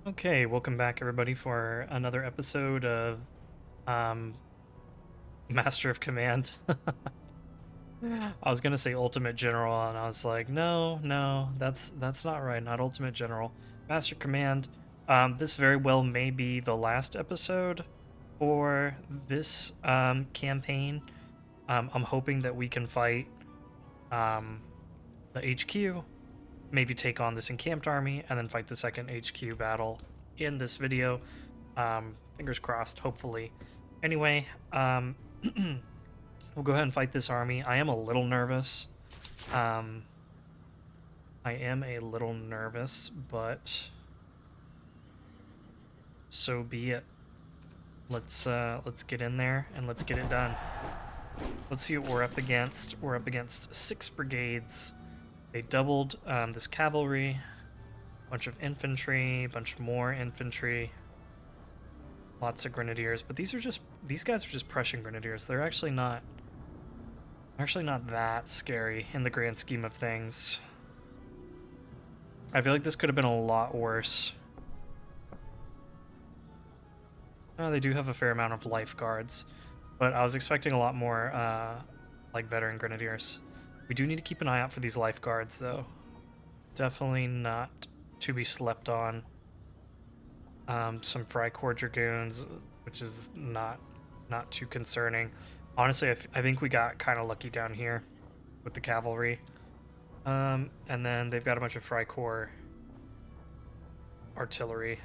Okay, welcome back everybody for another episode of um Master of Command. I was gonna say Ultimate General and I was like, no, that's not right, not Ultimate General. Master Command. This very well may be the last episode for this campaign. I'm hoping that we can fight um the HQ, maybe take on this encamped army, and then fight the second HQ battle in this video. Fingers crossed, hopefully. Anyway, we'll go ahead and fight this army. I am a little nervous. Um, I am a little nervous, but so be it. Let's get in there and let's get it done. Let's see what we're up against. We're up against 6 brigades. They doubled this cavalry, bunch of infantry, bunch more infantry, lots of grenadiers. But these guys are just Prussian grenadiers. They're actually not that scary in the grand scheme of things. I feel like this could have been a lot worse. They do have a fair amount of lifeguards, but I was expecting a lot more like veteran grenadiers. We do need to keep an eye out for these lifeguards though. Definitely not to be slept on. Some Freikorps dragoons, which is not too concerning. Honestly, I think we got kind of lucky down here with the cavalry. And then they've got a bunch of Freikorps artillery.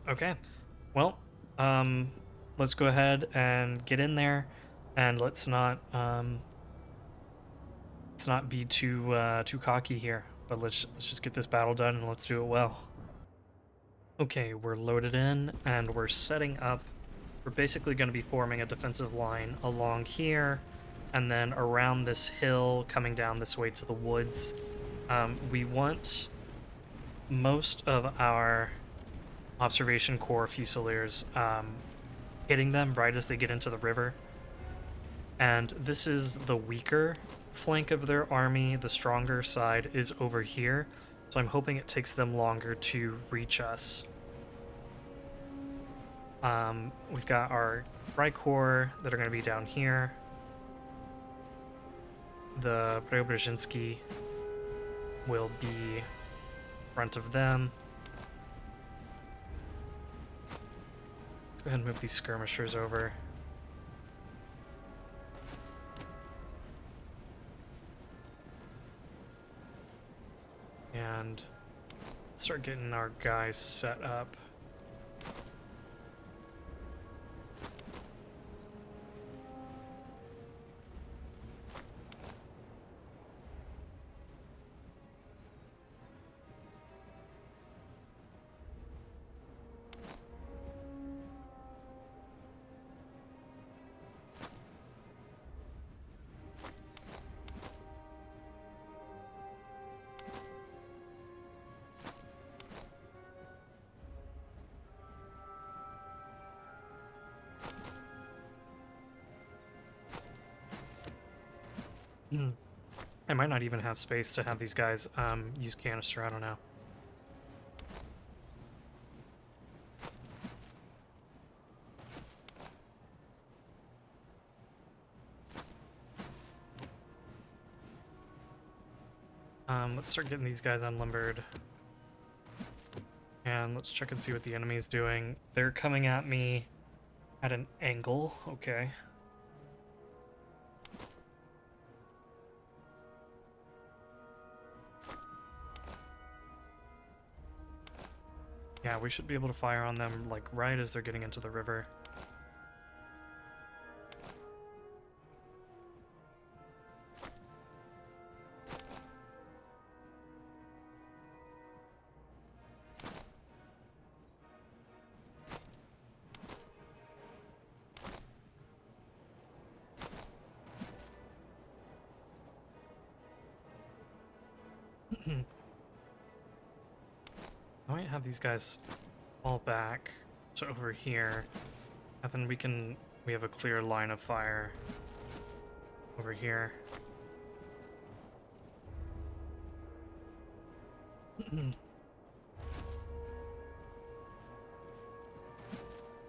Okay, well, let's go ahead and get in there, and let's not be too cocky here. But let's just get this battle done and let's do it well. Okay, we're loaded in and we're setting up. We're basically going to be forming a defensive line along here and then around this hill coming down this way to the woods. We want most of our observation corps fusiliers hitting them right as they get into the river. And this is the weaker flank of their army. The stronger side is over here. So I'm hoping it takes them longer to reach us. We've got our Freikorps that are going to be down here. The Preobrazhensky will be in front of them. Let's go ahead and move these skirmishers over. And start getting our guys set up. I might not even have space to have these guys use canister, I don't know. Let's start getting these guys unlimbered. And let's check and see what the enemy's doing. They're coming at me at an angle, okay. Yeah, we should be able to fire on them, like, right as they're getting into the river. I might have these guys fall back to over here, and then we have a clear line of fire over here.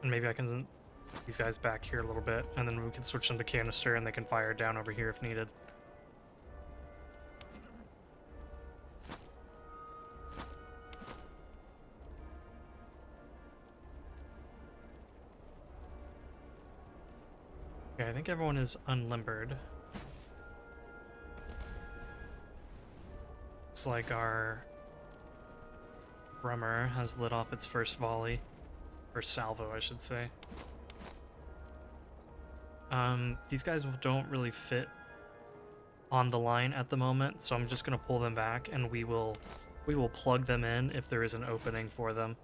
And maybe I can these guys back here a little bit, and then we can switch them to canister and they can fire down over here if needed. Okay, I think everyone is unlimbered. Looks like our drummer has lit off its first volley. Or salvo, I should say. These guys don't really fit on the line at the moment, so I'm just gonna pull them back and we will plug them in if there is an opening for them.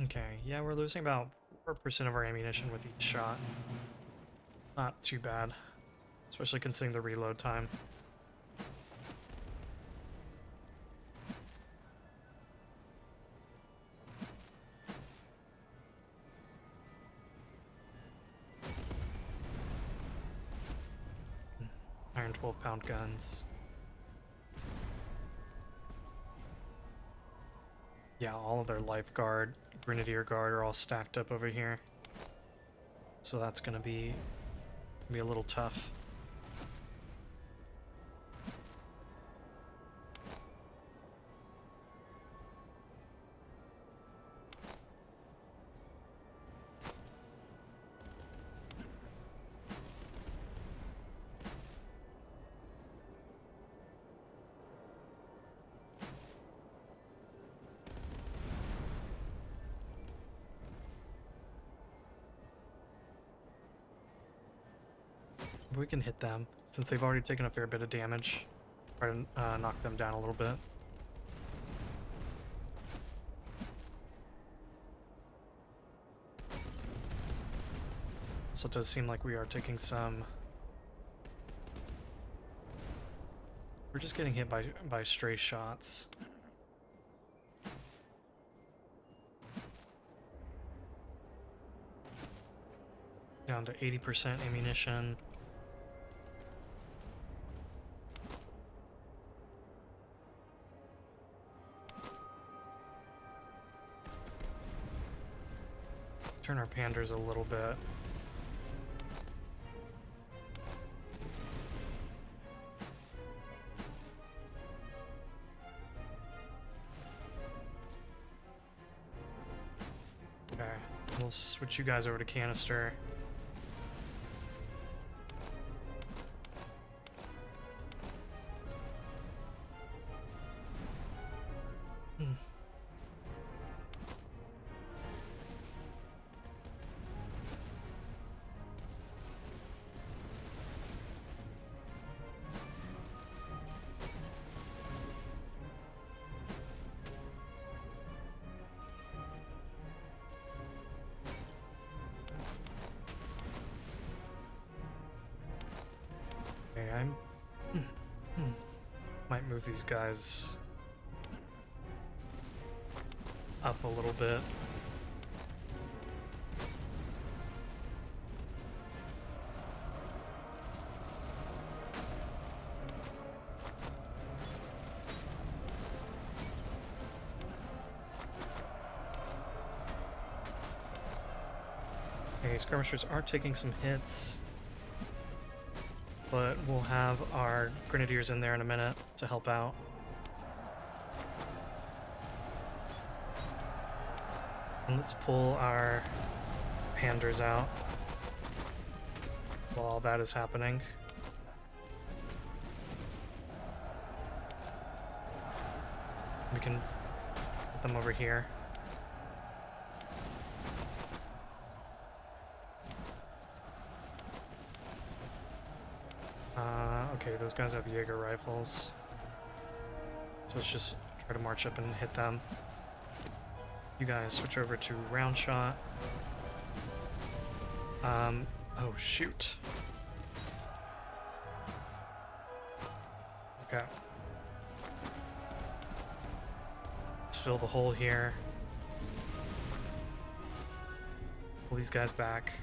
Okay, yeah, we're losing about 4% of our ammunition with each shot. Not too bad, especially considering the reload time. Iron 12-pound guns. Yeah, all of their lifeguard, grenadier guard are all stacked up over here. So that's gonna be a little tough. We can hit them, since they've already taken a fair bit of damage. Try to knock them down a little bit. So it does seem like we are taking some... We're just getting hit by stray shots. Down to 80% ammunition. Turn our panders a little bit. Okay, we'll switch you guys over to canister. Okay, might move these guys up a little bit. Okay, skirmishers are taking some hits, but we'll have our grenadiers in there in a minute to help out. And let's pull our panders out while all that is happening. We can put them over here. Okay, those guys have Jaeger rifles. So let's just Try to march up and hit them. You guys switch over to round shot. Oh shoot. Okay. Let's fill the hole here. Pull these guys back.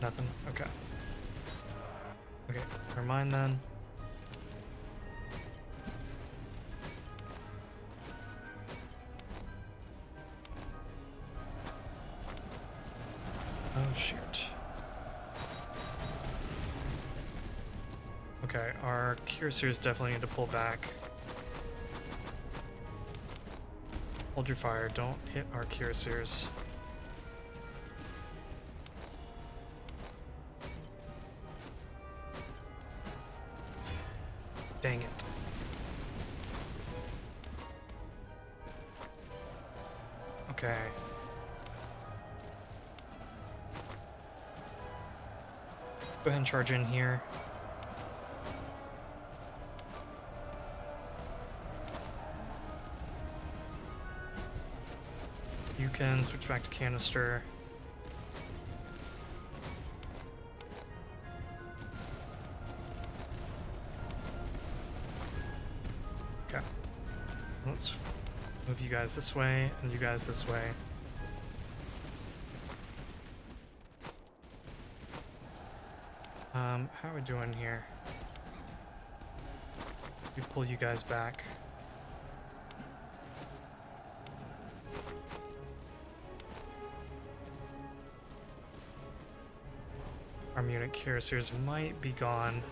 Nothing? Okay. Okay, never mind then. Oh shoot. Okay, our cuirassiers definitely need to pull back. Hold your fire, don't hit our cuirassiers. Dang it. Okay. Go ahead and charge in here. You can switch back to canister. Okay. Let's move you guys this way and you guys this way. How are we doing here? We pull you guys back. Our Munich cuirassiers might be gone.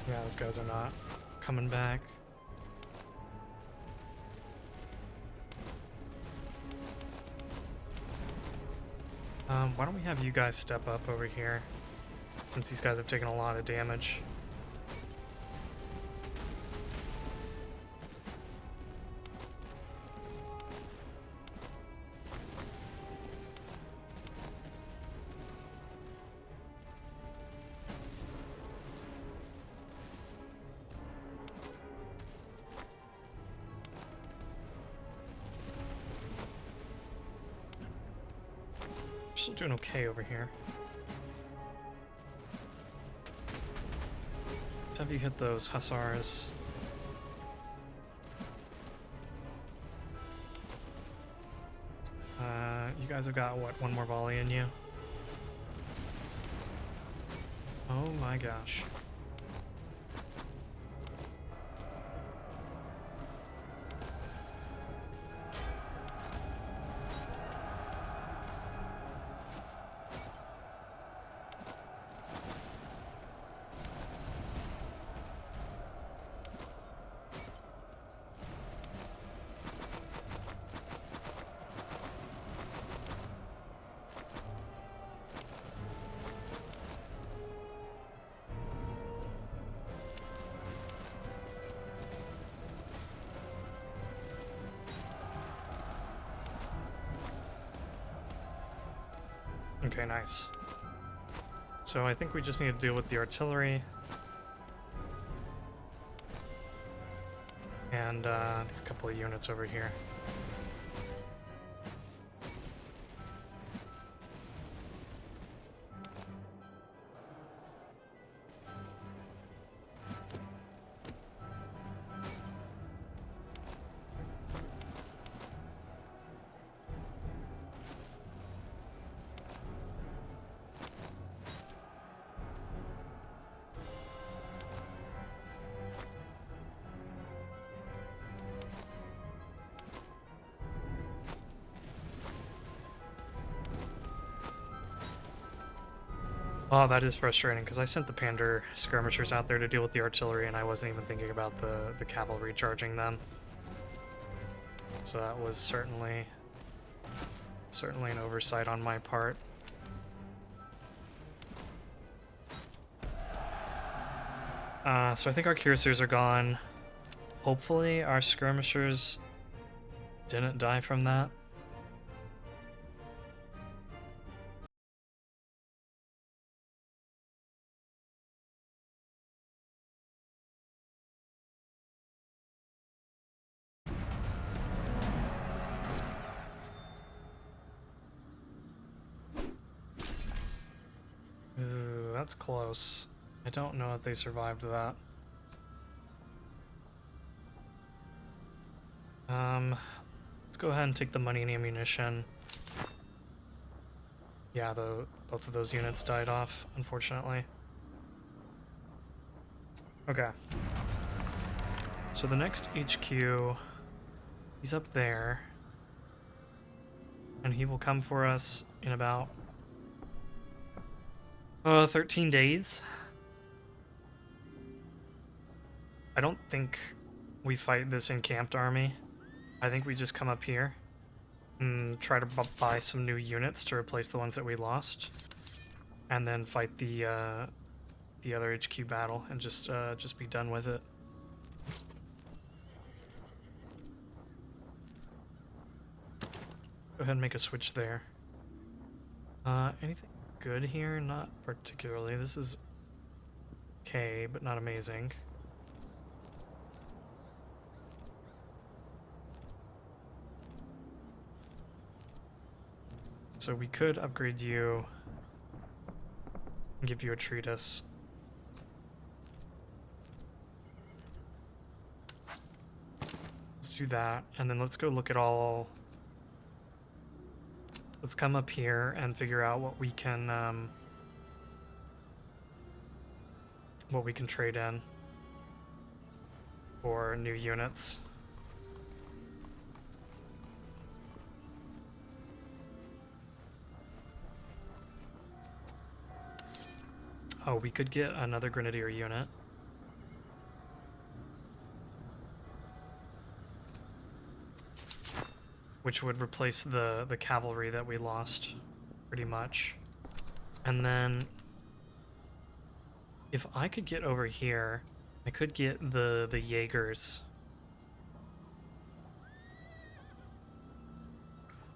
Yeah, those guys are not coming back. Why don't we have you guys step up over here, since these guys have taken a lot of damage. Still doing okay over here. Let's have you hit those hussars. You guys have got, what, one more volley in you? Oh my gosh. Okay, nice. So I think we just need to deal with the artillery. And these couple of units over here. Oh, that is frustrating, because I sent the Pander skirmishers out there to deal with the artillery, and I wasn't even thinking about the cavalry charging them. So that was certainly an oversight on my part. So I think our cuirassiers are gone. Hopefully our skirmishers didn't die from that. Ooh, that's close. I don't know if they survived that. Let's go ahead and take the money and ammunition. Yeah, both of those units died off, unfortunately. Okay. So the next HQ, he's up there. And he will come for us in about 13 days. I don't think we fight this encamped army. I think we just come up here and try to buy some new units to replace the ones that we lost, and then fight the other HQ battle and just be done with it. Go ahead and make a switch there. Anything good here? Not particularly. This is okay, but not amazing. So we could upgrade you and give you a treatise. Let's do that, and then let's go look at all. Let's come up here and figure out what we can trade in for new units. Oh, we could get another grenadier unit. Which would replace the cavalry that we lost, pretty much. And then, if I could get over here, I could get the Jaegers.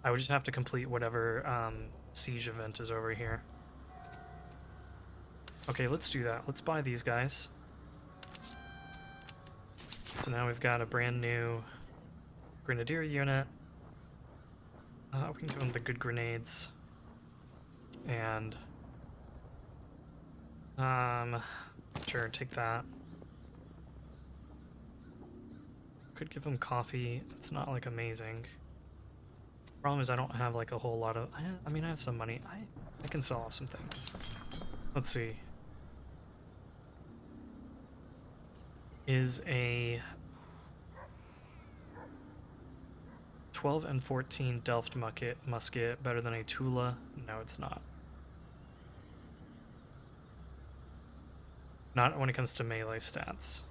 I would just have to complete whatever siege event is over here. Okay, let's do that. Let's buy these guys. So now we've got a brand new grenadier unit. We can give them the good grenades. And sure, take that. Could give them coffee. It's not like amazing. Problem is I don't have like a whole lot of I mean I have some money. I can sell off some things. Let's see. Is a 12 and 14 Delft musket better than a Tula? No, it's not. Not when it comes to melee stats.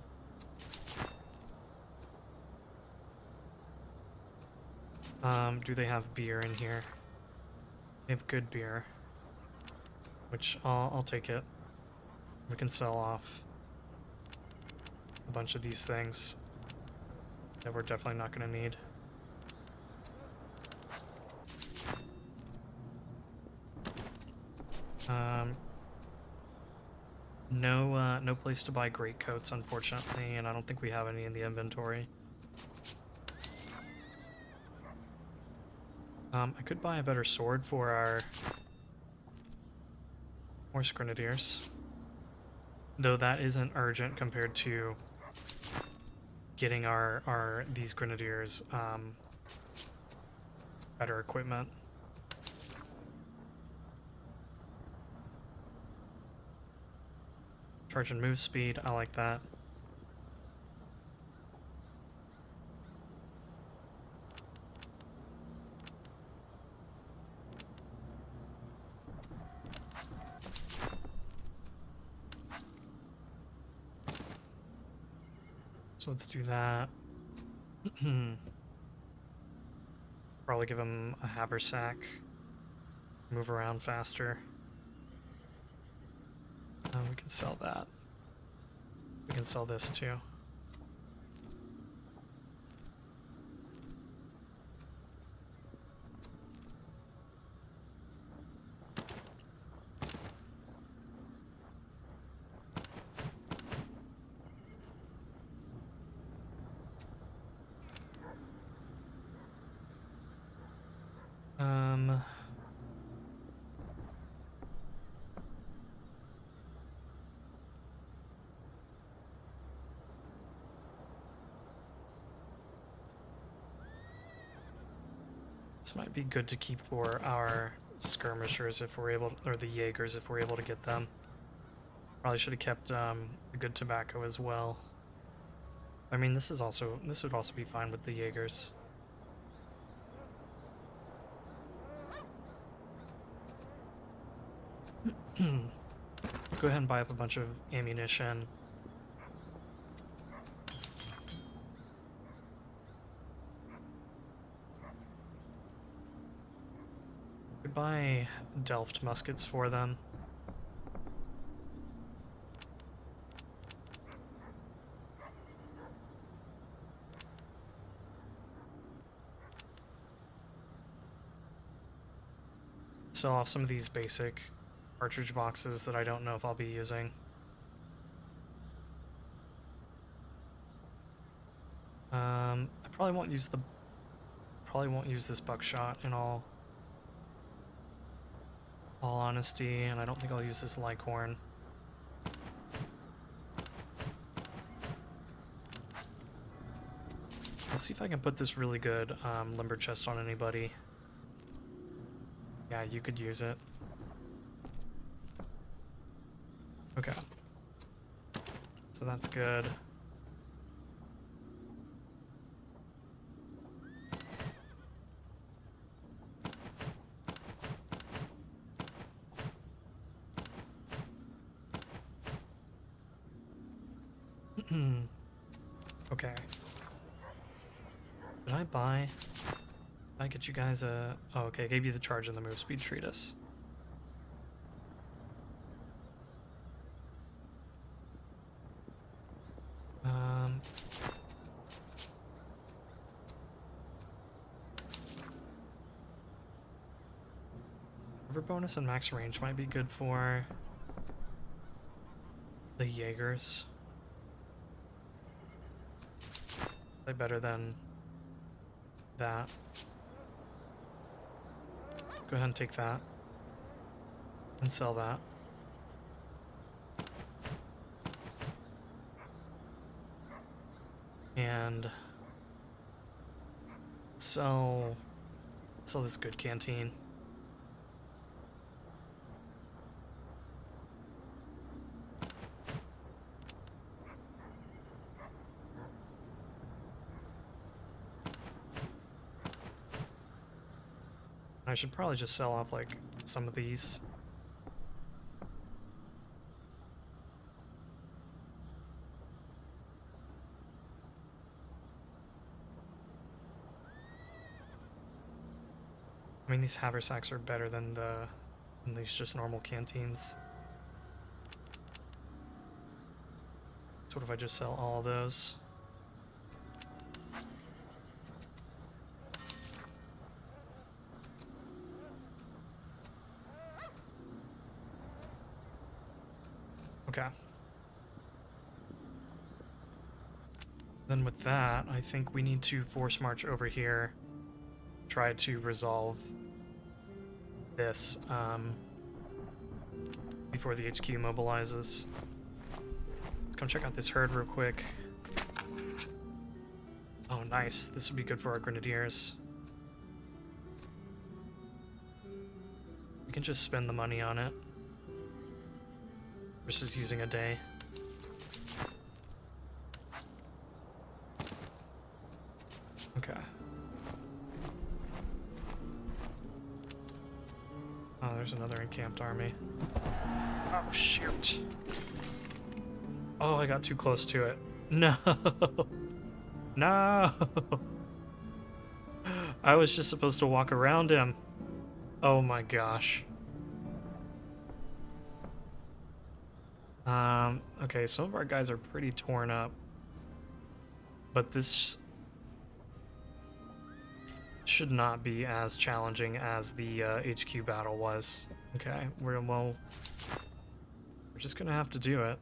Do they have beer in here? They have good beer, which I'll take it. We can sell off a bunch of these things that we're definitely not going to need. No place to buy greatcoats, unfortunately, and I don't think we have any in the inventory. I could buy a better sword for our horse grenadiers, though that isn't urgent compared to getting these grenadiers better equipment. Charge and move speed, I like that. So let's do that. Probably give him a haversack. Move around faster. We can sell that. We can sell this too. This might be good to keep for our skirmishers if we're able, or the Jaegers if we're able to get them. Probably should have kept the good tobacco as well. I mean, this would also be fine with the Jaegers. Go ahead and buy up a bunch of ammunition. Could buy Delft muskets for them. Sell off some of these basic cartridge boxes that I don't know if I'll be using. I probably won't use this buckshot in all honesty, and I don't think I'll use this Lighthorn. Let's see if I can put this really good limber chest on anybody. Yeah, you could use it. Okay. So that's good. Okay. Did I buy? Did I get you guys a... Oh, okay, I gave you the charge and the move speed treatise. River bonus and max range might be good for the Jaegers. Play better than that. Go ahead and take that. And sell that. And sell this good canteen. I should probably just sell off like some of these. I mean, these haversacks are better than these just normal canteens. So what if I just sell all those? Okay. Then with that, I think we need to force march over here, try to resolve this before the HQ mobilizes. Let's come check out this herd real quick. Oh, nice. This would be good for our grenadiers. We can just spend the money on it versus using a day. Okay. Oh, there's another encamped army. Oh, shoot. Oh, I got too close to it. No! No! I was just supposed to walk around him. Oh my gosh. Okay, some of our guys are pretty torn up. But this should not be as challenging as the HQ battle was. Okay, we're just gonna have to do it,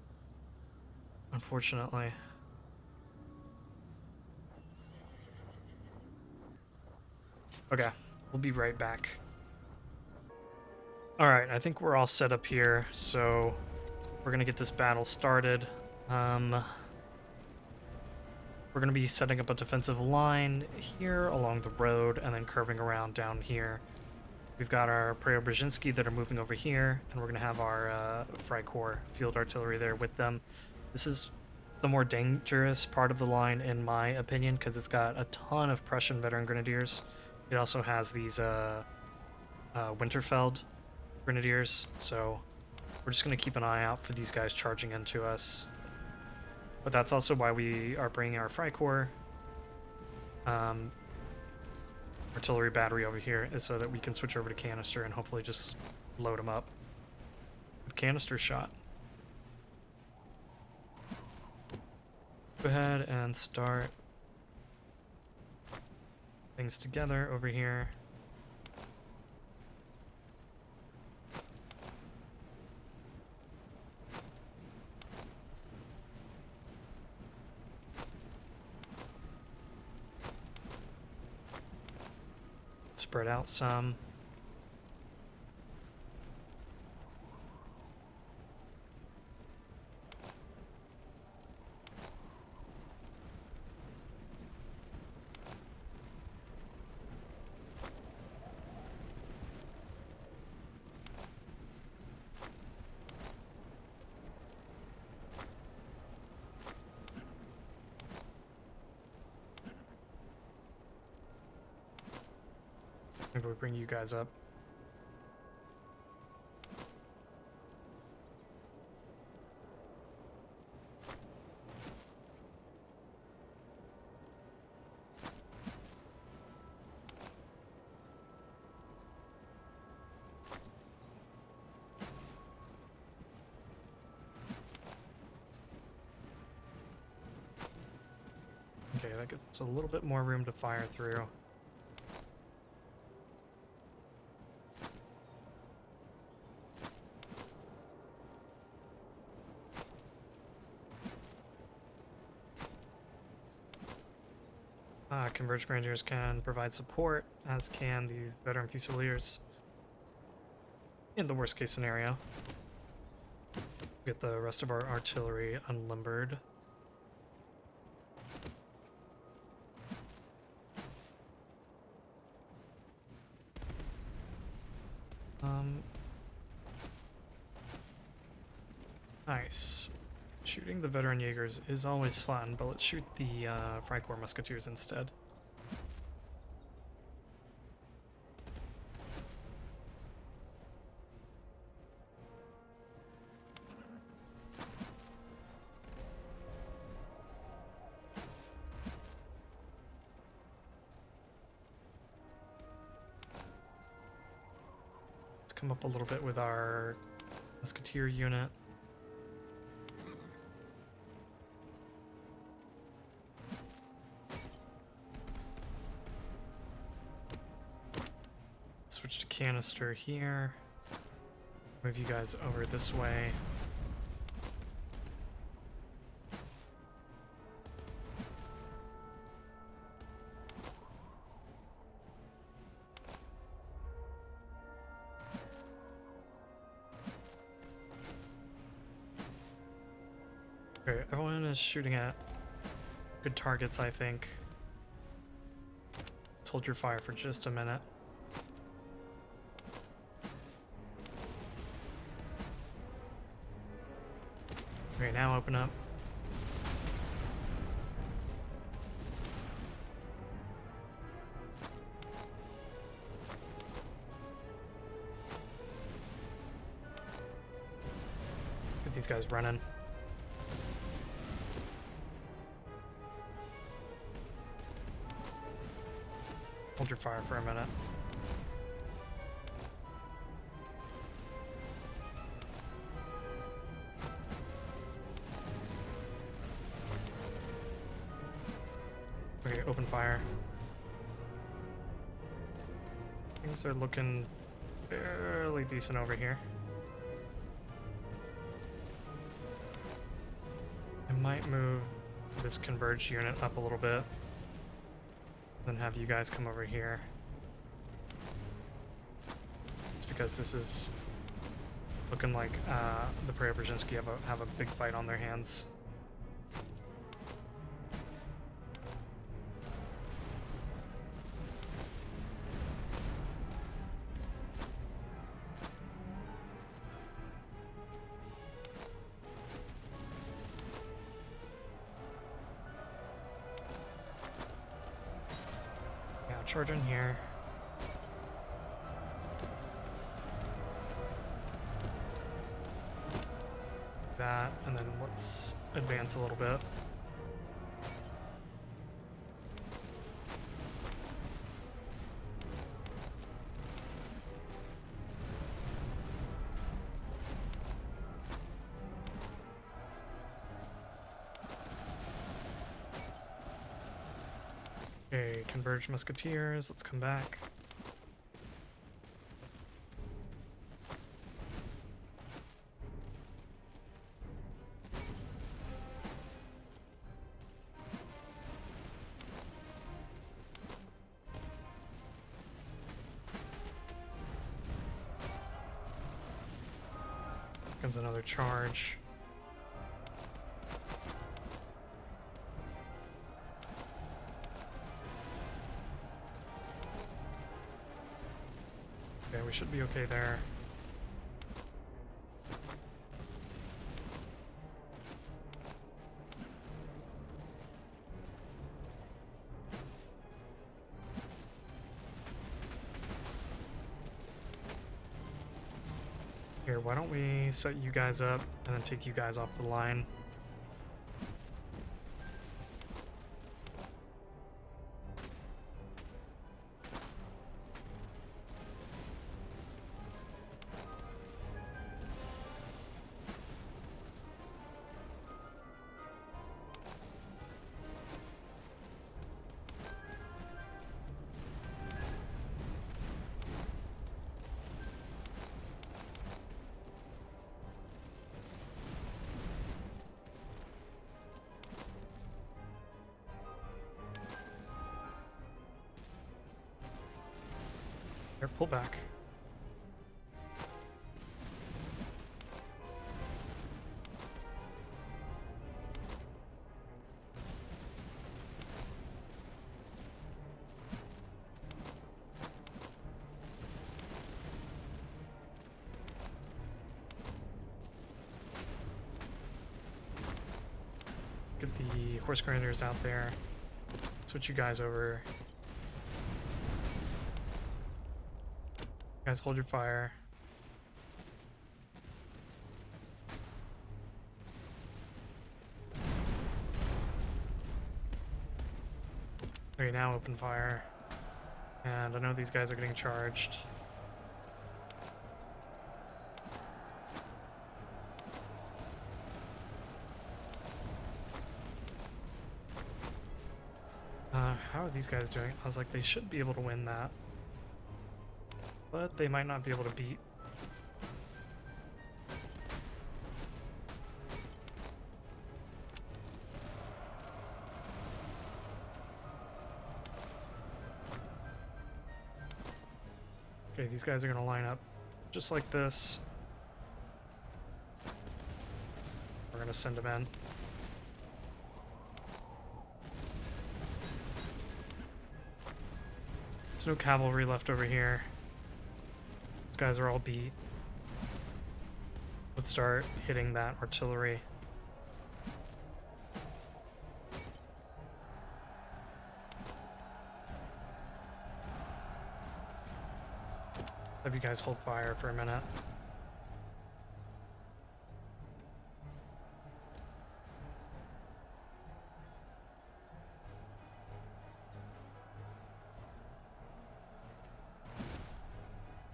unfortunately. Okay, we'll be right back. Alright, I think we're all set up here, so we're gonna get this battle started. We're going to be setting up a defensive line here along the road and then curving around down here. We've got our Preobrazhensky that are moving over here, and we're going to have our Freikorps field artillery there with them. This is the more dangerous part of the line, in my opinion, because it's got a ton of Prussian veteran grenadiers. It also has these Winterfeld grenadiers, so we're just going to keep an eye out for these guys charging into us. But that's also why we are bringing our Freikorps artillery battery over here, is so that we can switch over to canister and hopefully just load them up with canister shot. Go ahead and start things together over here. Spread out some. Maybe we bring you guys up. Okay, that gives us a little bit more room to fire through. Converged Grenadiers can provide support, as can these veteran Fusiliers. In the worst case scenario. Get the rest of our artillery unlimbered. Nice. Shooting the veteran Jaegers is always fun, but let's shoot the Freikorps Musketeers instead. Let's come up a little bit with our Musketeer unit. Switch to canister here. Move you guys over this way. Okay, everyone is shooting at good targets, I think. Let's hold your fire for just a minute. Okay, now open up. Get these guys running. Hold your fire for a minute. Okay, open fire. Things are looking fairly decent over here. I might move this converged unit up a little bit, then have you guys come over here. It's because this is looking like the Preobrazhensky have a big fight on their hands. Charge in here. That, and then let's advance a little bit. Okay, converged musketeers, let's come back. Comes another charge. Okay, we should be okay there. Here, why don't we set you guys up and then take you guys off the line? Here, pull back. Get the horse grinders out there. Switch you guys over. Guys, hold your fire. Okay, now open fire. And I know these guys are getting charged. How are these guys doing? I was like, they should be able to win that. But they might not be able to beat. Okay, these guys are going to line up just like this. We're going to send them in. There's no cavalry left over here. These guys are all beat. Let's start hitting that artillery. Have you guys hold fire for a minute.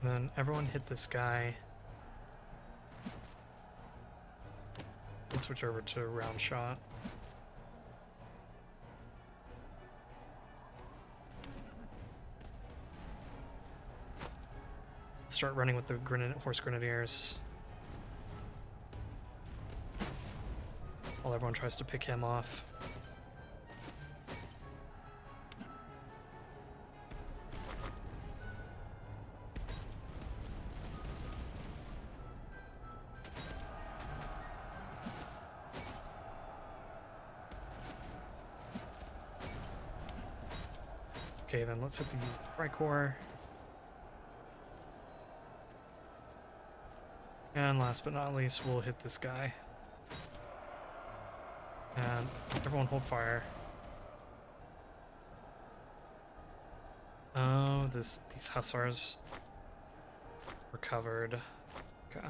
And then everyone hit this guy. Let's switch over to round shot. Start running with the horse grenadiers. While everyone tries to pick him off. Okay, then let's hit the Tricor. And last but not least, we'll hit this guy. And everyone hold fire. Oh, these hussars were covered. Okay.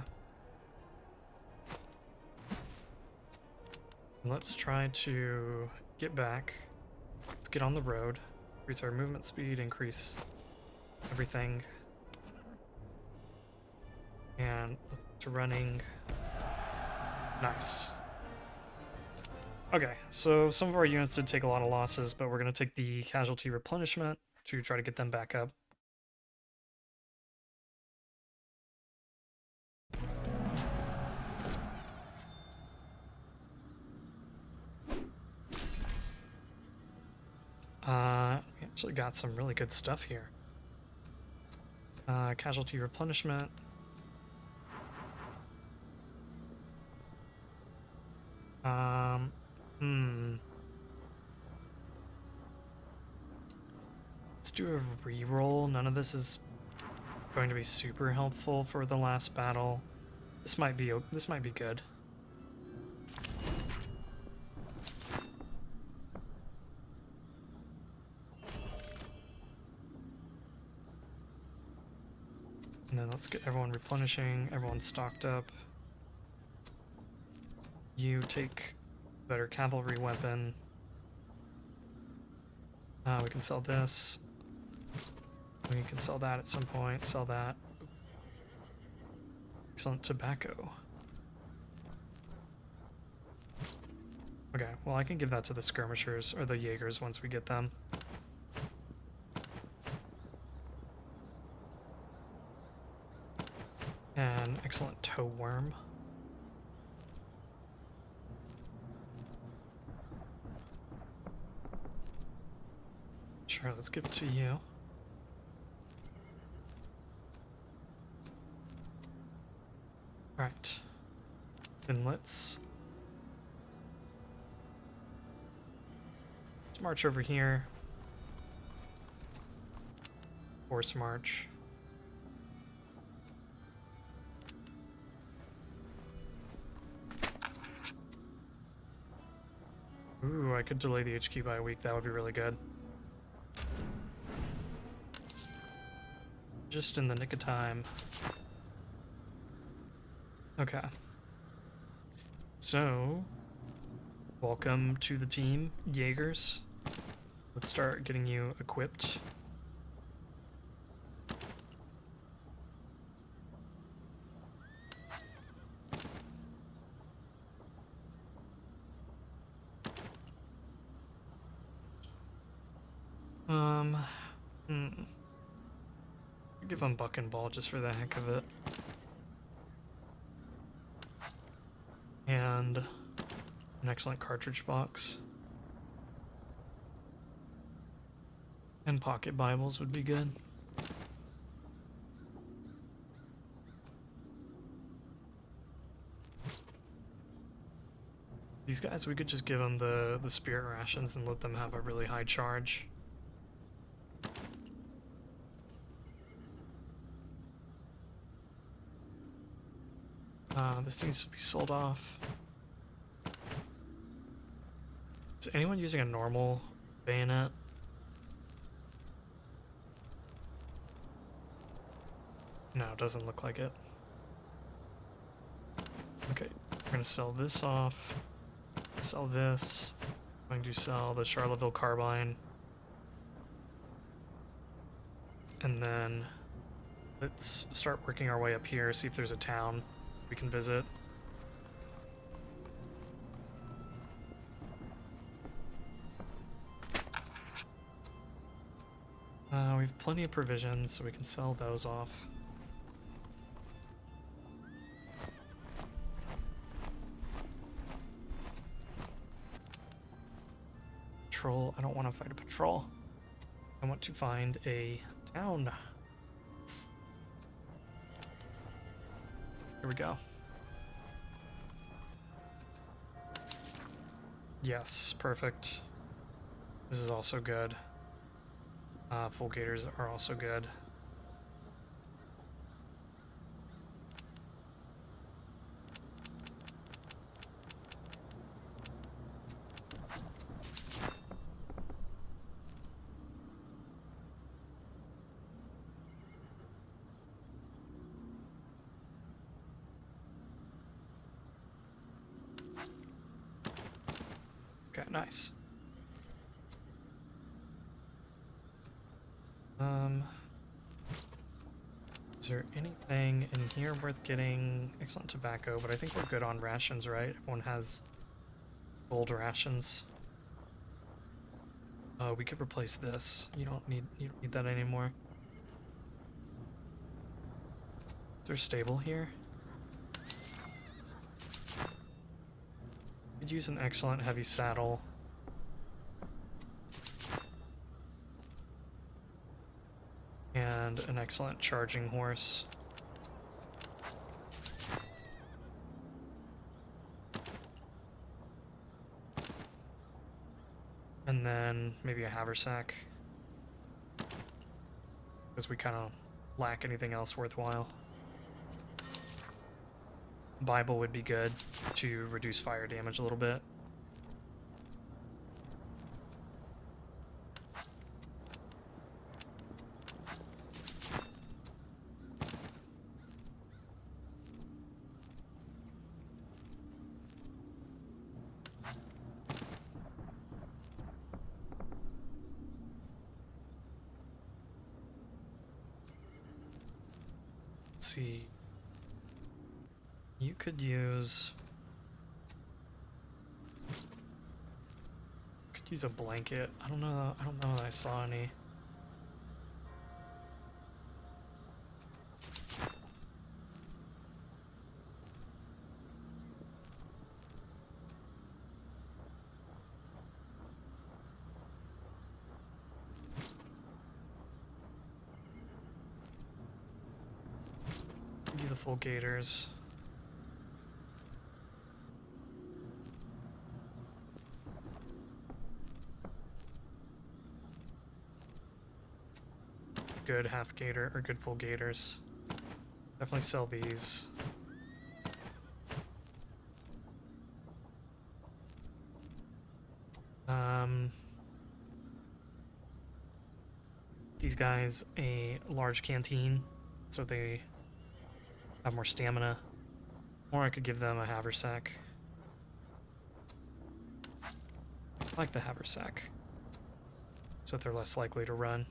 Let's try to get back. Let's get on the road. Increase our movement speed, increase everything. And let's to running. Nice. Okay, so some of our units did take a lot of losses, but we're going to take the casualty replenishment to try to get them back up. We actually got some really good stuff here. Casualty replenishment. Let's do a reroll. None of this is going to be super helpful for the last battle. This might be good. And then let's get everyone replenishing, everyone stocked up. You take better cavalry weapon. We can sell this. We can sell that at some point, sell that. Excellent tobacco. Okay, well I can give that to the skirmishers, or the Jaegers once we get them. And excellent toe worm. Sure, let's give it to you. Alright. Then let's march over here. Force march. Ooh, I could delay the HQ by a week. That would be really good. Just in the nick of time. Okay. So, welcome to the team, Jaegers. Let's start getting you equipped. Give them buck and ball just for the heck of it. And an excellent cartridge box. And pocket Bibles would be good. These guys, we could just give them the spirit rations and let them have a really high charge. This needs to be sold off. Is anyone using a normal bayonet? No, it doesn't look like it. Okay, we're gonna sell this off. Sell this. I'm going to sell the Charleville carbine. And then Let's start working our way up here, see if there's a town we can visit. We have plenty of provisions, so we can sell those off. Patrol. I don't want to fight a patrol. I want to find a town. Here we go. Yes, perfect. This is also good. Full gators are also good. Okay, nice. Is there anything in here worth getting? Excellent tobacco, but I think we're good on rations, right? Everyone has gold rations. We could replace this. You don't need that anymore. Is there a stable here? Could use an excellent heavy saddle. And an excellent charging horse. And then maybe a haversack. Because we kind of lack anything else worthwhile. Bible would be good to reduce fire damage a little bit. Let's see. You could use a blanket. I don't know that I saw any. Give you the full gators. Good half gator or good full gators. Definitely sell these. These guys a large canteen, so they have more stamina. Or I could give them a haversack. I like the haversack, so that they're less likely to run.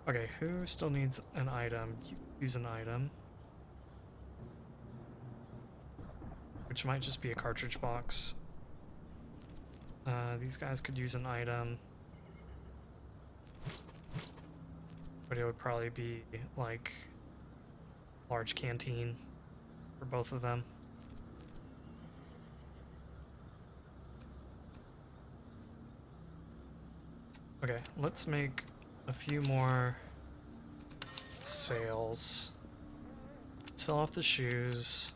Okay, who still needs an item? You use an item. Which might just be a cartridge box. These guys could use an item. But it would probably be like large canteen for both of them. Okay, let's make a few more sales. Sell off the shoes.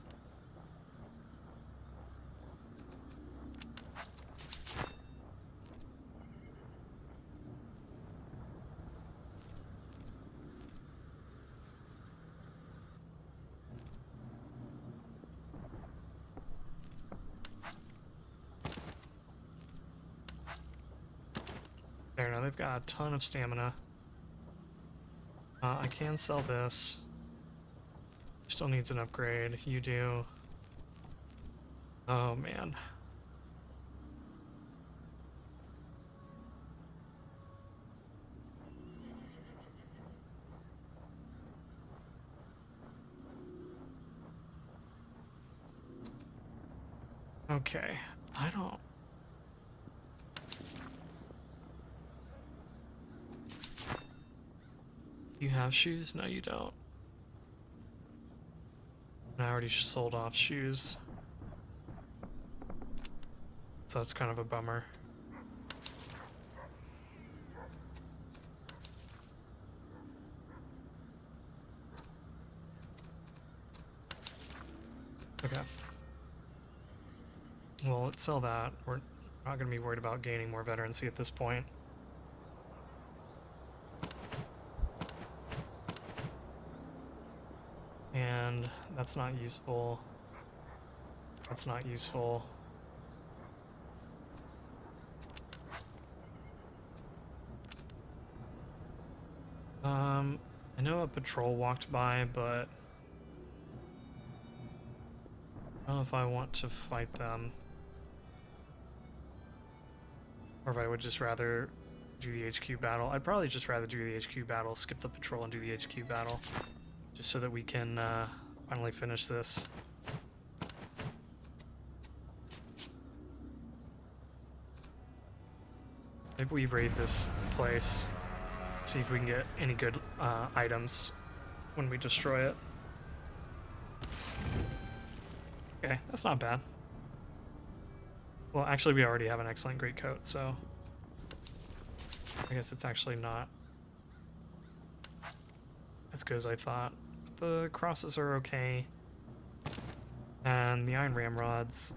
There, now they've got a ton of stamina. I can sell this. Still needs an upgrade. You do. Oh, man. Okay, I don't... You have shoes? No, you don't. I already sold off shoes. So that's kind of a bummer. Okay. Well, let's sell that. We're not going to be worried about gaining more veterancy at this point. And that's not useful. That's not useful. I know a patrol walked by, but I don't know if I want to fight them. Or if I would just rather do the HQ battle. I'd probably just rather do the HQ battle, skip the patrol and do the HQ battle. Just so that we can finally finish this. Maybe we raid this place. See if we can get any good items when we destroy it. Okay, that's not bad. Well, actually, we already have an excellent great coat, so I guess it's actually not as good as I thought. But the crosses are okay, and the iron ramrods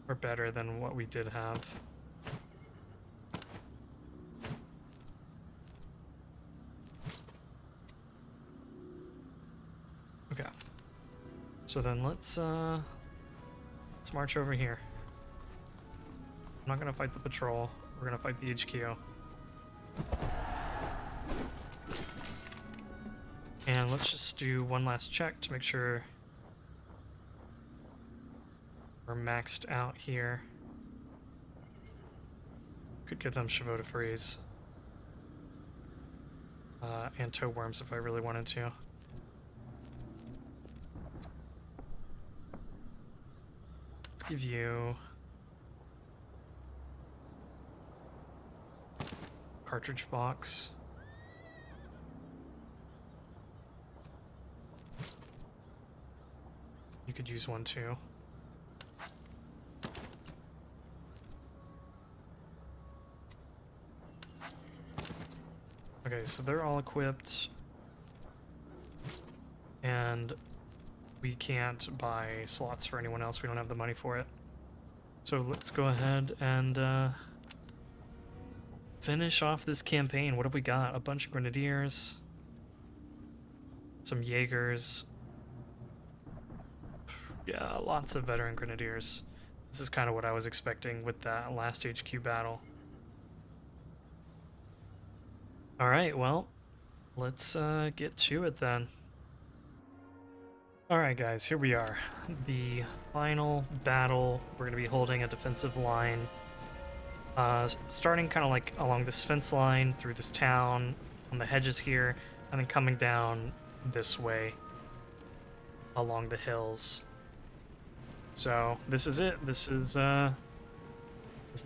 are better than what we did have. Okay. So then let's march over here. I'm not gonna fight the patrol. We're gonna fight the HQ. And let's just do one last check to make sure we're maxed out here. Could give them chevaux de frise. And toe worms if I really wanted to. Let's give you cartridge box. You could use one too. Okay, so they're all equipped. And we can't buy slots for anyone else. We don't have the money for it. So let's go ahead and finish off this campaign. What have we got? A bunch of grenadiers. Some Jaegers. Yeah, lots of veteran grenadiers. This is kind of what I was expecting with that last HQ battle. Alright, well, let's get to it then. Alright guys, here we are. The final battle. We're going to be holding a defensive line. Starting kind of like along this fence line, through this town, on the hedges here, and then coming down this way, along the hills. So, this is it. This is the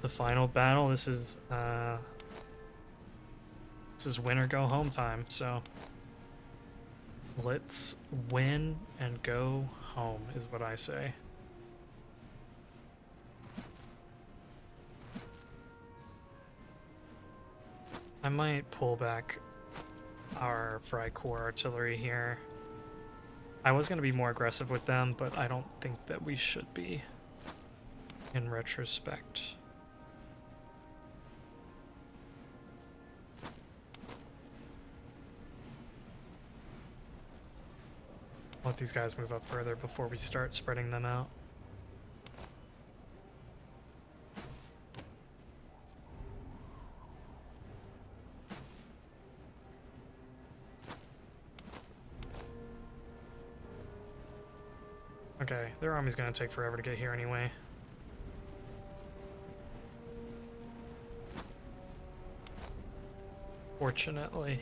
final battle. This is win or go home time, so let's win and go home is what I say. I might pull back our Freikorps artillery here. I was going to be more aggressive with them, but I don't think that we should be in retrospect. Let these guys move up further before we start spreading them out. Okay, their army's gonna take forever to get here anyway. Fortunately.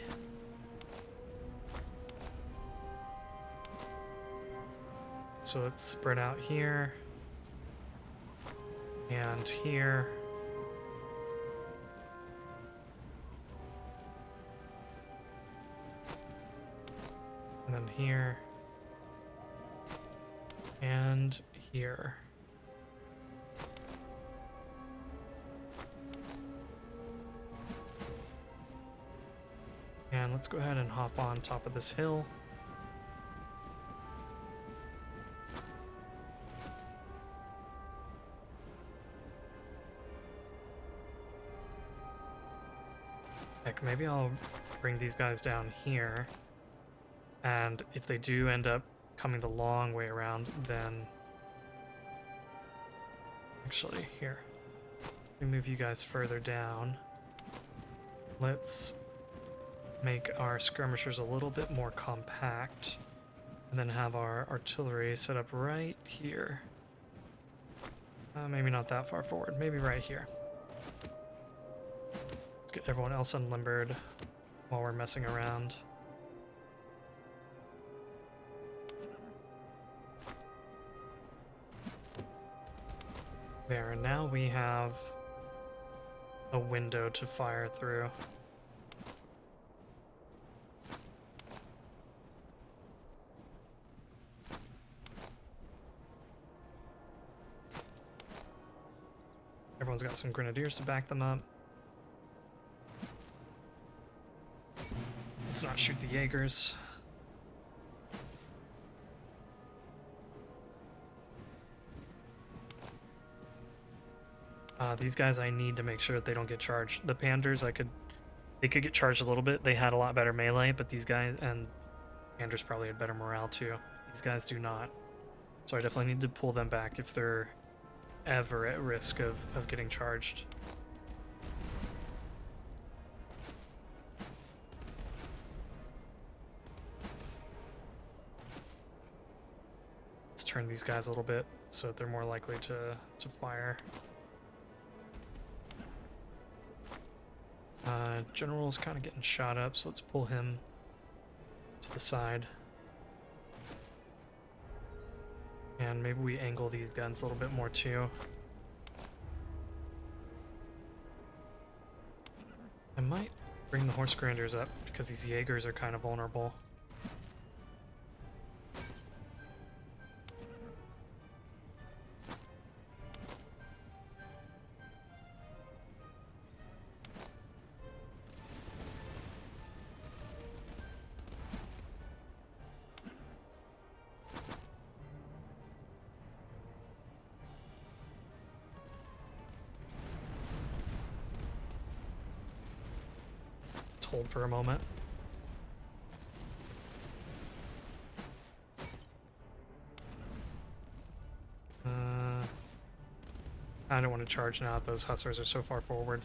So let's spread out here and here. And then here and here. And let's go ahead and hop on top of this hill. Heck, maybe I'll bring these guys down here. And if they do end up coming the long way around, then... Actually, here. Let me move you guys further down. Let's make our skirmishers a little bit more compact. And then have our artillery set up right here. Maybe not that far forward, maybe right here. Let's get everyone else unlimbered while we're messing around. There, and now we have a window to fire through. Everyone's got some grenadiers to back them up. Let's not shoot the Jaegers. These guys I need to make sure that they don't get charged. The Panders, they could get charged a little bit. They had a lot better melee, but these guys, and Panders probably had better morale too. These guys do not. So I definitely need to pull them back if they're ever at risk of getting charged. Let's turn these guys a little bit so that they're more likely to fire. General's kind of getting shot up, so let's pull him to the side. And maybe we angle these guns a little bit more too. I might bring the horse grenadiers up because these Jaegers are kind of vulnerable. Hold for a moment. I don't want to charge now that those hussars are so far forward.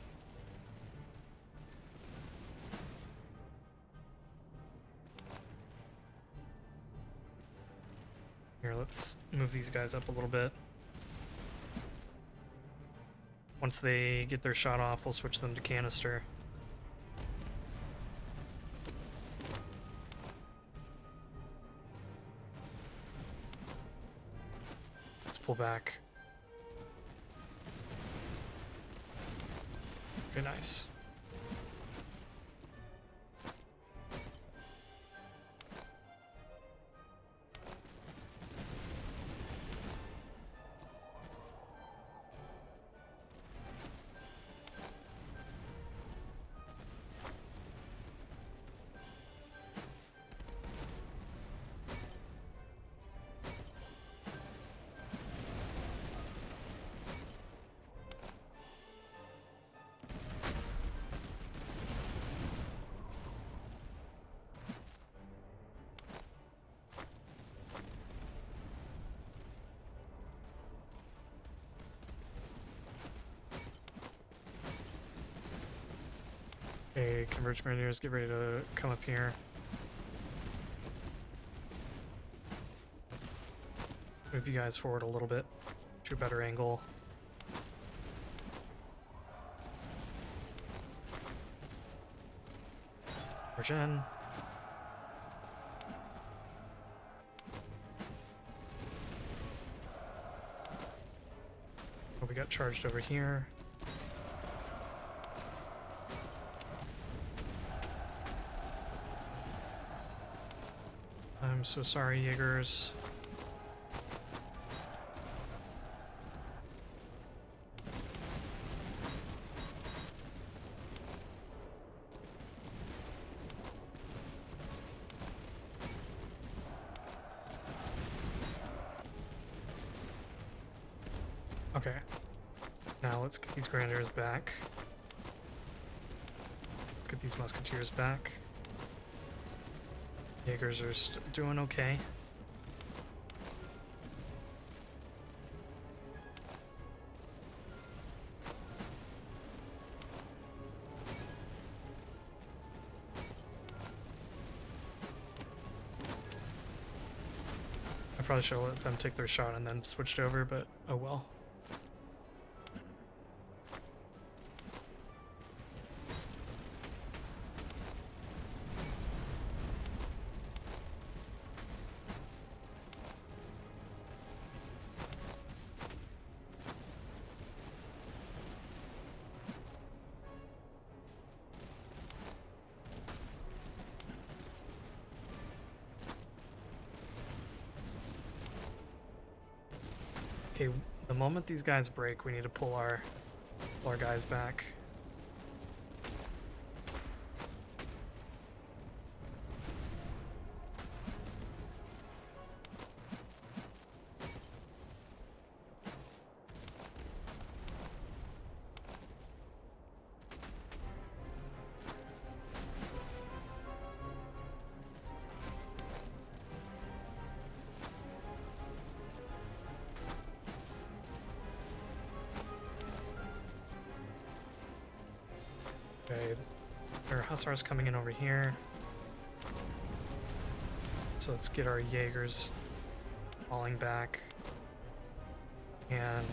Here, let's move these guys up a little bit. Once they get their shot off, we'll switch them to canister. Pull back. Very nice. Okay, converge grenadiers, get ready to come up here. Move you guys forward a little bit to a better angle. Oh, we got charged over here. I'm so sorry, Jaegers. Okay. Now let's get these grenadiers back. Let's get these musketeers back. Jaegers are doing okay. I probably should have let them take their shot and then switched over, but oh well. Okay, the moment these guys break, we need to pull our guys back. Okay, there are hussars coming in over here. So let's get our Jaegers falling back. And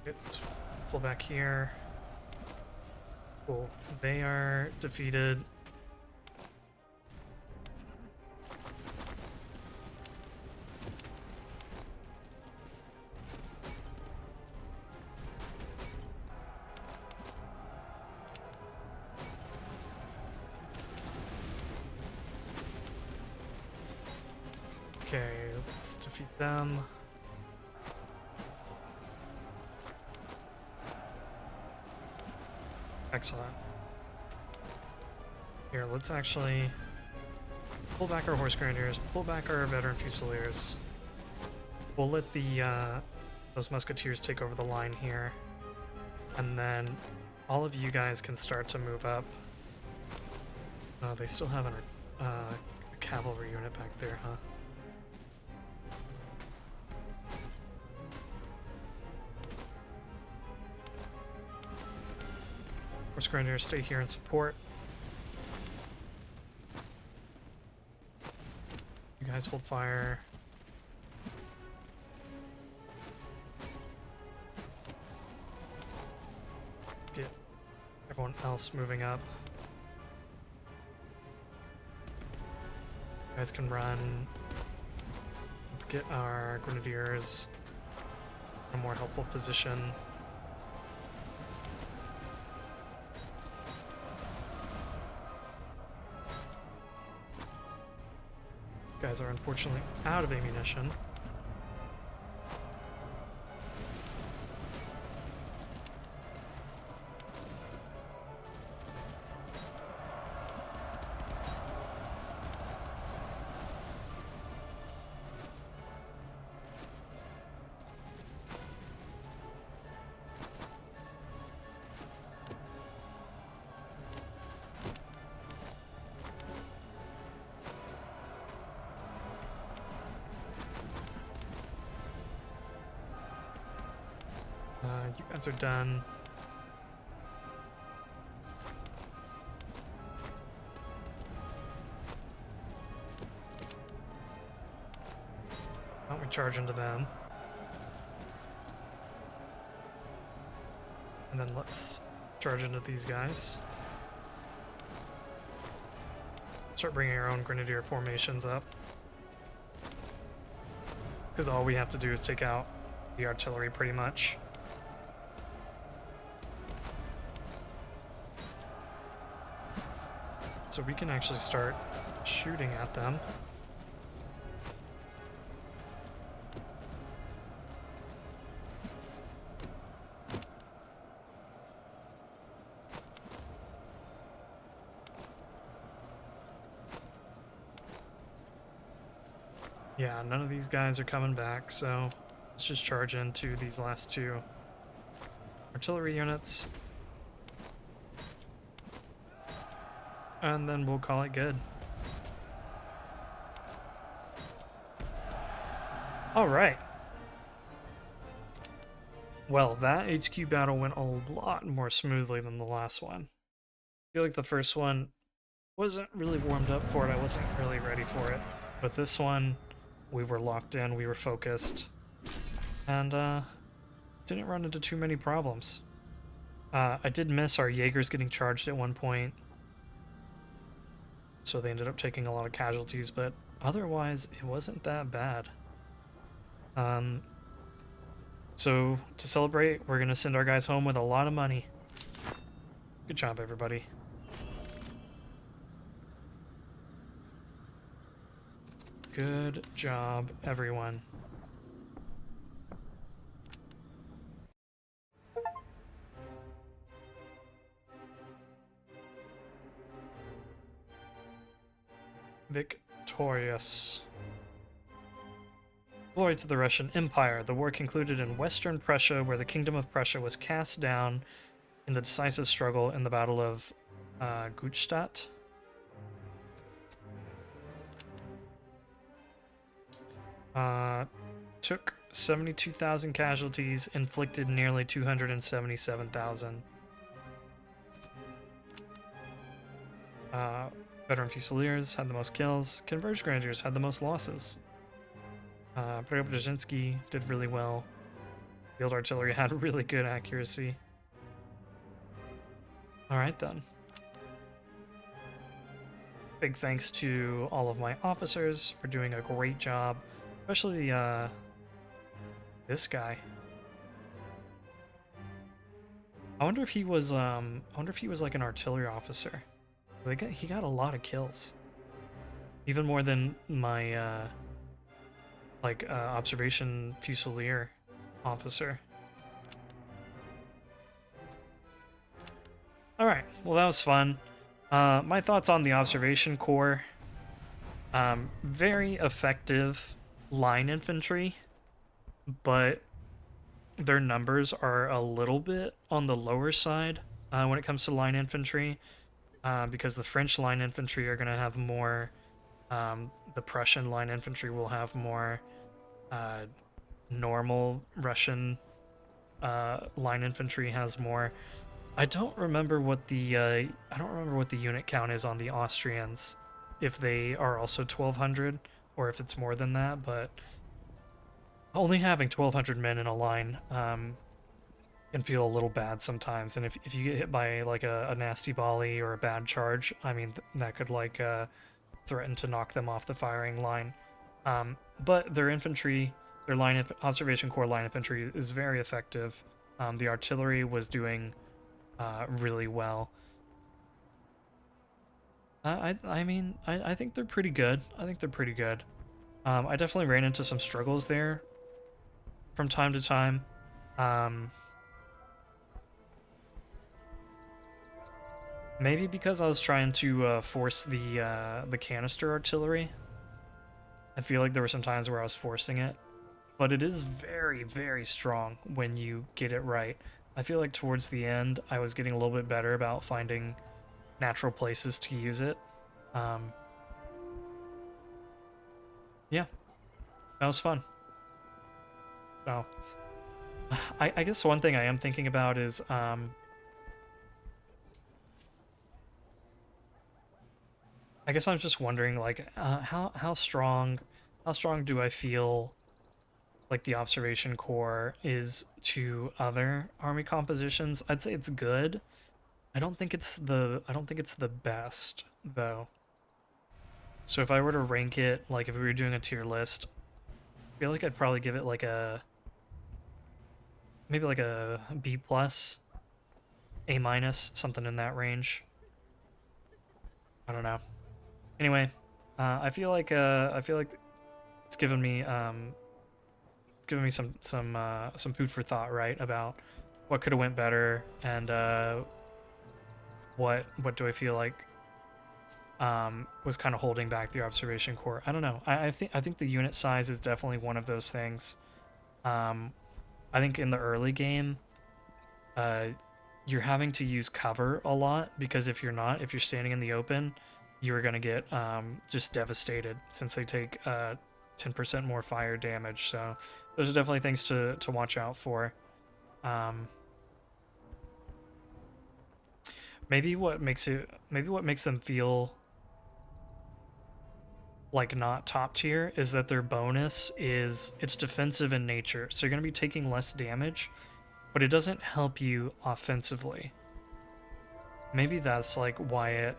let's pull back here. Cool. They are defeated. Okay, let's defeat them. Excellent. Here, let's actually pull back our horse grenadiers, pull back our veteran fusiliers. We'll let the those musketeers take over the line here, and then all of you guys can start to move up. Oh, they still have a cavalry unit back there, huh? Horse grenadiers, stay here and support. You guys hold fire. Get everyone else moving up. You guys can run. Let's get our grenadiers in a more helpful position. Guys are unfortunately out of ammunition. You guys are done. Why don't we charge into them? And then let's charge into these guys. Start bringing our own grenadier formations up. Because all we have to do is take out the artillery pretty much. So we can actually start shooting at them. Yeah, none of these guys are coming back, so let's just charge into these last two artillery units. And then we'll call it good. Alright. Well, that HQ battle went a lot more smoothly than the last one. I feel like the first one wasn't really warmed up for it. I wasn't really ready for it. But this one, we were locked in, we were focused, and didn't run into too many problems. I did miss our Jaegers getting charged at one point, so they ended up taking a lot of casualties, but otherwise it wasn't that bad. So to celebrate, we're gonna send our guys home with a lot of money. Good job, everybody. Good job, everyone. Victorious. Glory to the Russian Empire. The war concluded in Western Prussia, where the Kingdom of Prussia was cast down in the decisive struggle in the Battle of Gutstadt. Took 72,000 casualties, inflicted nearly 277,000. Veteran Fusiliers had the most kills. Converged Grenadiers had the most losses. Preobrazhensky did really well. Field Artillery had really good accuracy. Alright then. Big thanks to all of my officers for doing a great job. Especially this guy. I wonder if he was like an artillery officer. He got a lot of kills. Even more than my observation fusilier officer. Alright, well that was fun. My thoughts on the observation corps. Very effective line infantry, but their numbers are a little bit on the lower side when it comes to line infantry, because the French line infantry are going to have more, the Prussian line infantry will have more normal. Russian line infantry has more. I don't remember what the unit count is on the Austrians, if they are also 1,200 or if it's more than that, but only having 1,200 men in a line can feel a little bad sometimes, and if you get hit by like a nasty volley or a bad charge, I mean, that could like threaten to knock them off the firing line. But their infantry, their observation corps line infantry is very effective. The artillery was doing really well. I mean, I think they're pretty good. I think they're pretty good. I definitely ran into some struggles there from time to time. Maybe because I was trying to force the canister artillery. I feel like there were some times where I was forcing it, but it is very, very strong when you get it right. I feel like towards the end, I was getting a little bit better about finding natural places to use it. Yeah, that was fun. So, I guess one thing I am thinking about is, I guess I'm just wondering, like, how strong do I feel like the observation corps is to other army compositions. I'd say it's good. I don't think it's the best though. So if I were to rank it, like if we were doing a tier list, I feel like I'd probably give it like a maybe like a B plus, A minus, something in that range. I don't know. Anyway, I feel like it's given me some food for thought, right? About what could have went better and what do I feel like was kind of holding back the observation core. I don't know. I think the unit size is definitely one of those things. Um, I think in the early game, uh, you're having to use cover a lot because if you're not, if you're standing in the open, you're gonna get just devastated since they take 10% more fire damage. So those are definitely things to watch out for. Um, maybe what makes them feel like not top tier is that their bonus is it's defensive in nature, so you're going to be taking less damage, but it doesn't help you offensively. Maybe that's like why it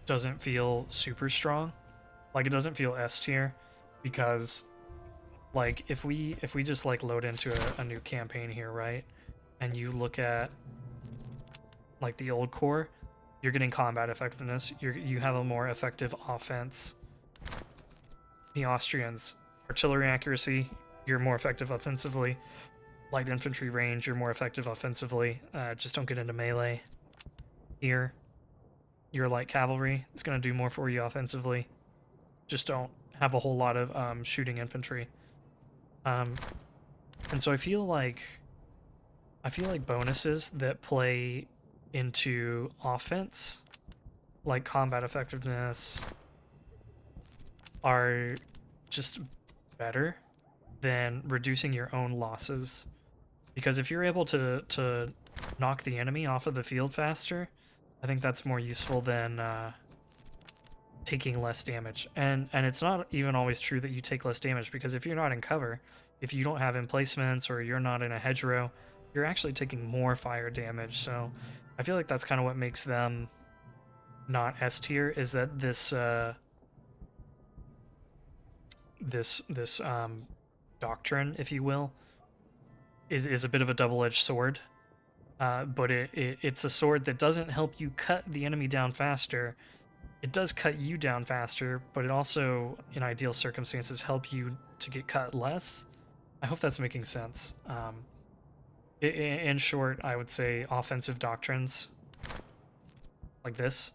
doesn't feel super strong. Like it doesn't feel S tier because like if we just like load into a new campaign here, right? And you look at like the old core, you're getting combat effectiveness. You have a more effective offense. The Austrians, artillery accuracy, you're more effective offensively. Light infantry range, you're more effective offensively. Just don't get into melee. Here, your light cavalry is going to do more for you offensively. Just don't have a whole lot of shooting infantry. And so I feel like bonuses that play into offense, like combat effectiveness, are just better than reducing your own losses. Because if you're able to knock the enemy off of the field faster, I think that's more useful than taking less damage. And it's not even always true that you take less damage, because if you're not in cover, if you don't have emplacements or you're not in a hedgerow, you're actually taking more fire damage. So I feel like that's kind of what makes them not S tier, is that this doctrine, if you will, is a bit of a double-edged sword. But it's a sword that doesn't help you cut the enemy down faster. It does cut you down faster, but it also, in ideal circumstances, help you to get cut less. I hope that's making sense. In short, I would say offensive doctrines like this,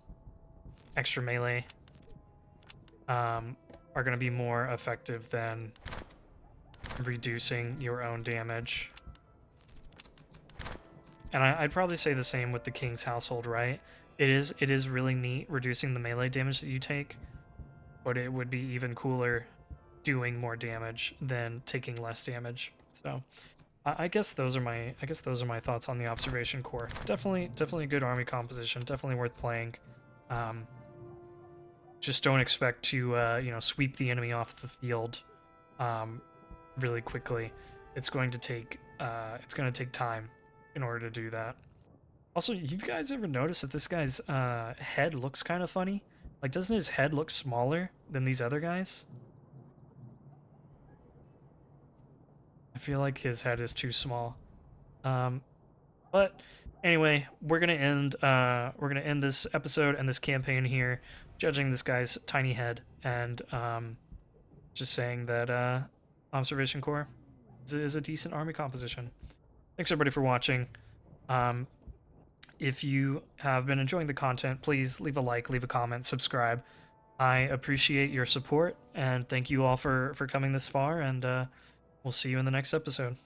extra melee, are going to be more effective than reducing your own damage. And I'd probably say the same with the King's Household, right? It is really neat reducing the melee damage that you take, but it would be even cooler doing more damage than taking less damage. So I guess those are my thoughts on the Observation Corps. Definitely a good army composition. Definitely worth playing. Just don't expect to sweep the enemy off the field really quickly. It's going to take time in order to do that. Also, you guys ever notice that this guy's head looks kind of funny? Like, doesn't his head look smaller than these other guys? I feel like his head is too small. But anyway, we're gonna end this episode and this campaign here, judging this guy's tiny head and just saying that Observation Corps is a decent army composition. Thanks everybody for watching. If you have been enjoying the content, please leave a like, leave a comment, subscribe. I appreciate your support, and thank you all for coming this far, and we'll see you in the next episode.